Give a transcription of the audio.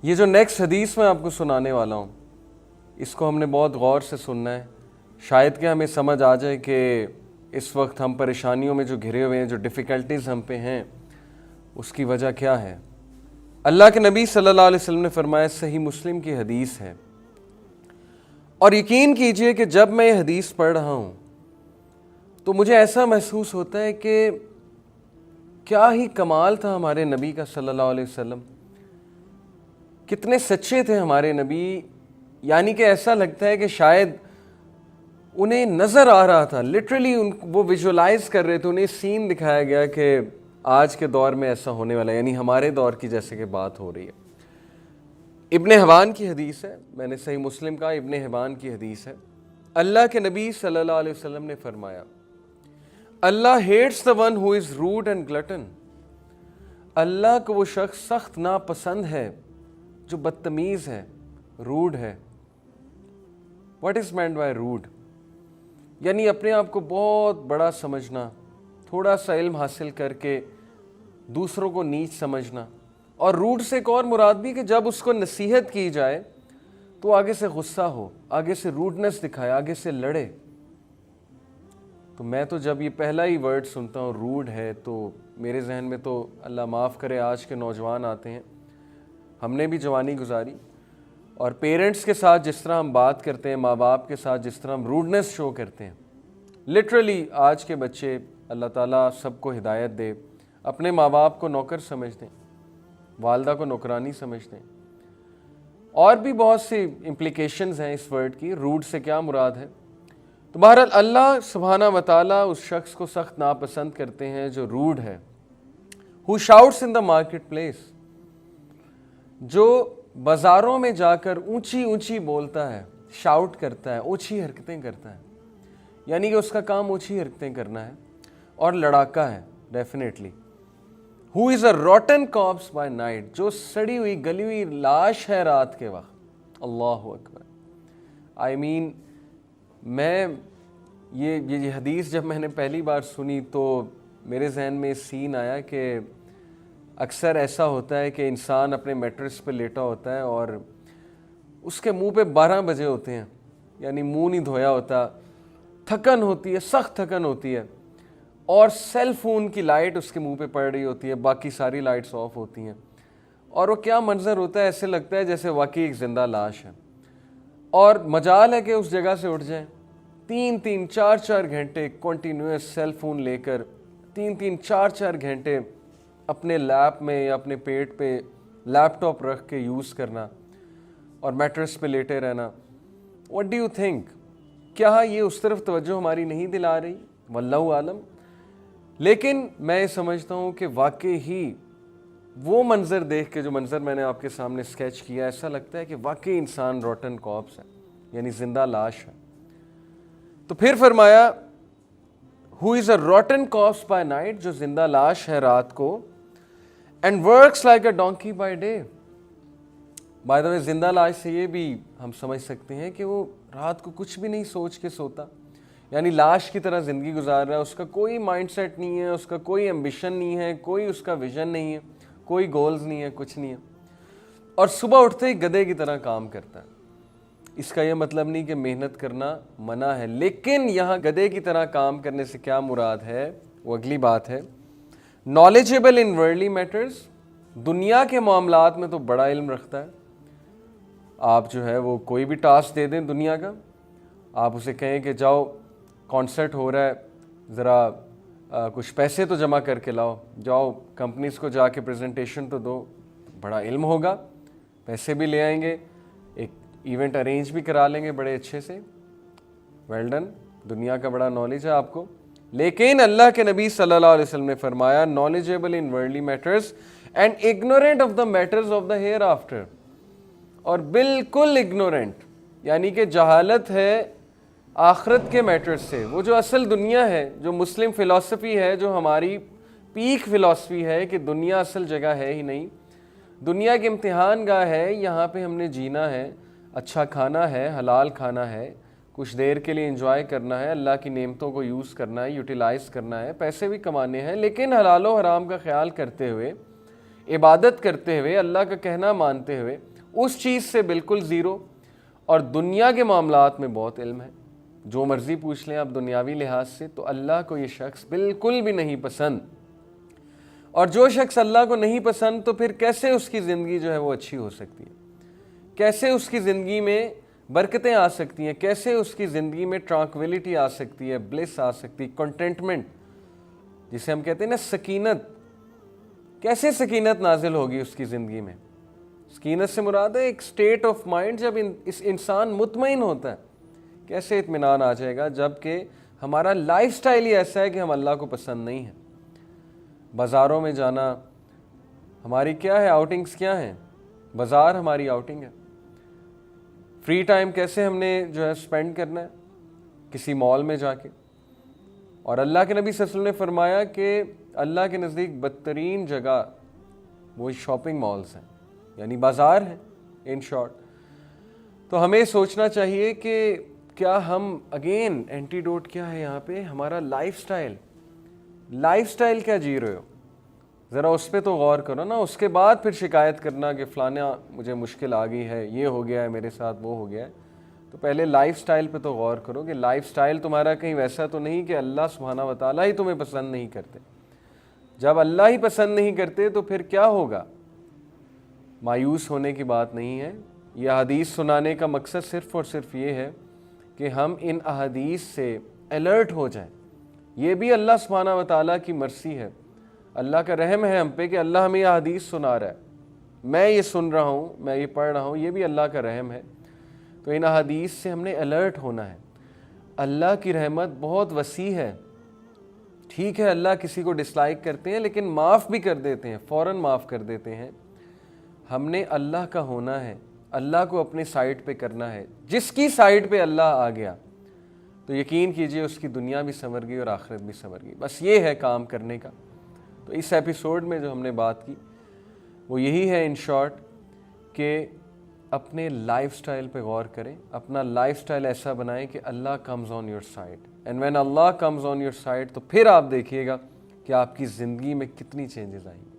یہ جو نیکسٹ حدیث میں آپ کو سنانے والا ہوں اس کو ہم نے بہت غور سے سننا ہے، شاید کہ ہمیں سمجھ آ جائے کہ اس وقت ہم پریشانیوں میں جو گھرے ہوئے ہیں، جو ڈیفیکلٹیز ہم پہ ہیں، اس کی وجہ کیا ہے۔ اللہ کے نبی صلی اللہ علیہ وسلم نے فرمایا، صحیح مسلم کی حدیث ہے، اور یقین کیجئے کہ جب میں یہ حدیث پڑھ رہا ہوں تو مجھے ایسا محسوس ہوتا ہے کہ کیا ہی کمال تھا ہمارے نبی کا صلی اللہ علیہ وسلم، کتنے سچے تھے ہمارے نبی، یعنی کہ ایسا لگتا ہے کہ شاید انہیں نظر آ رہا تھا، لٹرلی وہ ویژولائز کر رہے تھے، انہیں سین دکھایا گیا کہ آج کے دور میں ایسا ہونے والا ہے، یعنی ہمارے دور کی جیسے کہ بات ہو رہی ہے۔ ابن حبان کی حدیث ہے، میں نے صحیح مسلم کہا، ابن حبان کی حدیث ہے، اللہ کے نبی صلی اللہ علیہ وسلم نے فرمایا، اللہ hates the one who is rude and glutton، اللہ کو وہ شخص سخت ناپسند ہے جو بدتمیز ہے، روڈ ہے۔ What is meant by rude؟ یعنی اپنے آپ کو بہت بڑا سمجھنا، تھوڑا سا علم حاصل کر کے دوسروں کو نیچ سمجھنا، اور روڈ سے ایک اور مراد بھی کہ جب اس کو نصیحت کی جائے تو آگے سے غصہ ہو، آگے سے روڈنس دکھائے، آگے سے لڑے۔ تو میں تو جب یہ پہلا ہی ورڈ سنتا ہوں روڈ ہے تو میرے ذہن میں تو اللہ معاف کرے آج کے نوجوان آتے ہیں، ہم نے بھی جوانی گزاری، اور پیرنٹس کے ساتھ جس طرح ہم بات کرتے ہیں، ماں باپ کے ساتھ جس طرح ہم روڈنس شو کرتے ہیں، لٹرلی آج کے بچے اللہ تعالیٰ سب کو ہدایت دے، اپنے ماں باپ کو نوکر سمجھتے ہیں، والدہ کو نوکرانی سمجھتے ہیں، اور بھی بہت سی امپلیکیشنز ہیں اس ورڈ کی، روڈ سے کیا مراد ہے۔ تو بہرحال اللہ سبحانہ و تعالیٰ اس شخص کو سخت ناپسند کرتے ہیں جو روڈ ہے، who shouts in the market place، جو بازاروں میں جا کر اونچی اونچی بولتا ہے، شاؤٹ کرتا ہے، اونچی حرکتیں کرتا ہے، یعنی کہ اس کا کام اونچی حرکتیں کرنا ہے، اور لڑاکا ہے definitely. who is a rotten corpse by night، جو سڑی ہوئی گلی ہوئی لاش ہے رات کے وقت۔ اللہ اکبر۔ I mean میں یہ حدیث جب میں نے پہلی بار سنی تو میرے ذہن میں سین آیا کہ اکثر ایسا ہوتا ہے کہ انسان اپنے میٹرس پہ لیٹا ہوتا ہے اور اس کے منہ پہ 12 بجے ہوتے ہیں، یعنی منہ نہیں دھویا ہوتا، تھکن ہوتی ہے، سخت تھکن ہوتی ہے، اور سیل فون کی لائٹ اس کے منہ پہ پڑ رہی ہوتی ہے، باقی ساری لائٹس آف ہوتی ہیں، اور وہ کیا منظر ہوتا ہے، ایسے لگتا ہے جیسے واقعی ایک زندہ لاش ہے، اور مجال ہے کہ اس جگہ سے اٹھ جائیں۔ 3-3 4-4 گھنٹے کنٹینیوس سیل فون لے کر 3-3 4-4 گھنٹے اپنے لیپ میں یا اپنے پیٹ پہ لیپ ٹاپ رکھ کے یوز کرنا اور میٹرس پہ لیٹے رہنا۔ واٹ ڈو یو تھنک، کیا یہ اس طرف توجہ ہماری نہیں دلا رہی؟ واللہ عالم۔ لیکن میں سمجھتا ہوں کہ واقعی ہی وہ منظر دیکھ کے، جو منظر میں نے آپ کے سامنے اسکیچ کیا، ایسا لگتا ہے کہ واقعی انسان روٹن کارپس ہے، یعنی زندہ لاش ہے۔ تو پھر فرمایا who is a rotten corpse by night، جو زندہ لاش ہے رات کو، and works like a donkey by day۔ by the way زندہ لاش سے یہ بھی ہم سمجھ سکتے ہیں کہ وہ رات کو کچھ بھی نہیں سوچ کے سوتا، یعنی لاش کی طرح زندگی گزار رہا ہے، اس کا کوئی مائنڈ سیٹ نہیں ہے، اس کا کوئی ایمبیشن نہیں ہے، کوئی اس کا ویژن نہیں ہے، کوئی گولز نہیں ہے، کچھ نہیں ہے، اور صبح اٹھتے ہی گدھے کی طرح کام کرتا ہے۔ اس کا یہ مطلب نہیں کہ محنت کرنا منع ہے، لیکن یہاں گدھے کی طرح کام کرنے سے کیا مراد ہے وہ اگلی بات ہے۔ knowledgeable in worldly matters، دنیا کے معاملات میں تو بڑا علم رکھتا ہے۔ آپ جو ہے وہ کوئی بھی ٹاسک دے دیں دنیا کا، آپ اسے کہیں کہ جاؤ کانسرٹ ہو رہا ہے، ذرا کچھ پیسے تو جمع کر کے لاؤ، جاؤ کمپنیز کو جا کے پریزنٹیشن تو دو، بڑا علم ہوگا، پیسے بھی لے آئیں گے، ایک ایونٹ ارینج بھی کرا لیں گے بڑے اچھے سے، ویل ڈن، دنیا کا بڑا نالج ہے آپ کو۔ لیکن اللہ کے نبی صلی اللہ علیہ وسلم نے فرمایا knowledgeable in worldly matters and ignorant of the matters of the hereafter، اور بالکل ignorant یعنی کہ جہالت ہے آخرت کے میٹرز سے، وہ جو اصل دنیا ہے، جو مسلم فلسفی ہے، جو ہماری پیک فلسفی ہے کہ دنیا اصل جگہ ہے ہی نہیں، دنیا کے امتحان گاہ ہے، یہاں پہ ہم نے جینا ہے، اچھا کھانا ہے، حلال کھانا ہے، کچھ دیر کے لیے انجوائے کرنا ہے، اللہ کی نعمتوں کو یوز کرنا ہے، یوٹیلائز کرنا ہے، پیسے بھی کمانے ہیں، لیکن حلال و حرام کا خیال کرتے ہوئے، عبادت کرتے ہوئے، اللہ کا کہنا مانتے ہوئے، اس چیز سے بالکل زیرو، اور دنیا کے معاملات میں بہت علم ہے، جو مرضی پوچھ لیں آپ دنیاوی لحاظ سے، تو اللہ کو یہ شخص بالکل بھی نہیں پسند۔ اور جو شخص اللہ کو نہیں پسند تو پھر کیسے اس کی زندگی جو ہے وہ اچھی ہو سکتی ہے، کیسے اس کی زندگی میں برکتیں آ سکتی ہیں، کیسے اس کی زندگی میں ٹرانکویلٹی آ سکتی ہے، بلس آ سکتی ہے، کنٹینٹمنٹ جسے ہم کہتے ہیں نا سکینت، کیسے سکینت نازل ہوگی اس کی زندگی میں؟ سکینت سے مراد ہے ایک سٹیٹ آف مائنڈ، جب اس انسان مطمئن ہوتا ہے، کیسے اطمینان آ جائے گا جب کہ ہمارا لائف سٹائل ہی ایسا ہے کہ ہم اللہ کو پسند نہیں ہیں۔ بازاروں میں جانا ہماری کیا ہے، آؤٹنگز کیا ہیں؟ بازار ہماری آؤٹنگ ہے۔ فری ٹائم کیسے ہم نے جو ہے سپینڈ کرنا ہے؟ کسی مال میں جا کے۔ اور اللہ کے نبی صلی اللہ علیہ وسلم نے فرمایا کہ اللہ کے نزدیک بدترین جگہ وہی شاپنگ مالز ہیں، یعنی بازار ہیں ان شارٹ۔ تو ہمیں سوچنا چاہیے کہ کیا ہم اگین اینٹیڈوٹ کیا ہے یہاں پہ، ہمارا لائف سٹائل کیا جی رہے ہو؟ ذرا اس پہ تو غور کرو نا، اس کے بعد پھر شکایت کرنا کہ فلانا مجھے مشکل آ گئی ہے، یہ ہو گیا ہے میرے ساتھ، وہ ہو گیا ہے۔ تو پہلے لائف سٹائل پہ تو غور کرو کہ لائف سٹائل تمہارا کہیں ویسا تو نہیں کہ اللہ سبحانہ و تعالیٰ ہی تمہیں پسند نہیں کرتے۔ جب اللہ ہی پسند نہیں کرتے تو پھر کیا ہوگا؟ مایوس ہونے کی بات نہیں ہے۔ یہ حدیث سنانے کا مقصد صرف اور صرف یہ ہے کہ ہم ان احادیث سے الرٹ ہو جائیں۔ یہ بھی اللہ سبحانہ و تعالیٰ کی مرسی ہے، اللہ کا رحم ہے ہم پہ کہ اللہ ہمیں یہ حدیث سنا رہا ہے، میں یہ سن رہا ہوں، میں یہ پڑھ رہا ہوں، یہ بھی اللہ کا رحم ہے۔ تو ان احادیث سے ہم نے الرٹ ہونا ہے۔ اللہ کی رحمت بہت وسیع ہے۔ ٹھیک ہے اللہ کسی کو ڈس لائک کرتے ہیں لیکن معاف بھی کر دیتے ہیں، فوراً معاف کر دیتے ہیں۔ ہم نے اللہ کا ہونا ہے، اللہ کو اپنے سائڈ پہ کرنا ہے۔ جس کی سائڈ پہ اللہ آ گیا تو یقین کیجئے اس کی دنیا بھی سنور گئی اور آخرت بھی سنور گئی۔ بس یہ ہے کام کرنے کا۔ تو اس ایپیسوڈ میں جو ہم نے بات کی وہ یہی ہے ان شارٹ کہ اپنے لائف سٹائل پہ غور کریں، اپنا لائف سٹائل ایسا بنائیں کہ Allah comes on your side, and when Allah comes on your side تو پھر آپ دیکھیے گا کہ آپ کی زندگی میں کتنی چینجز آئیں گی۔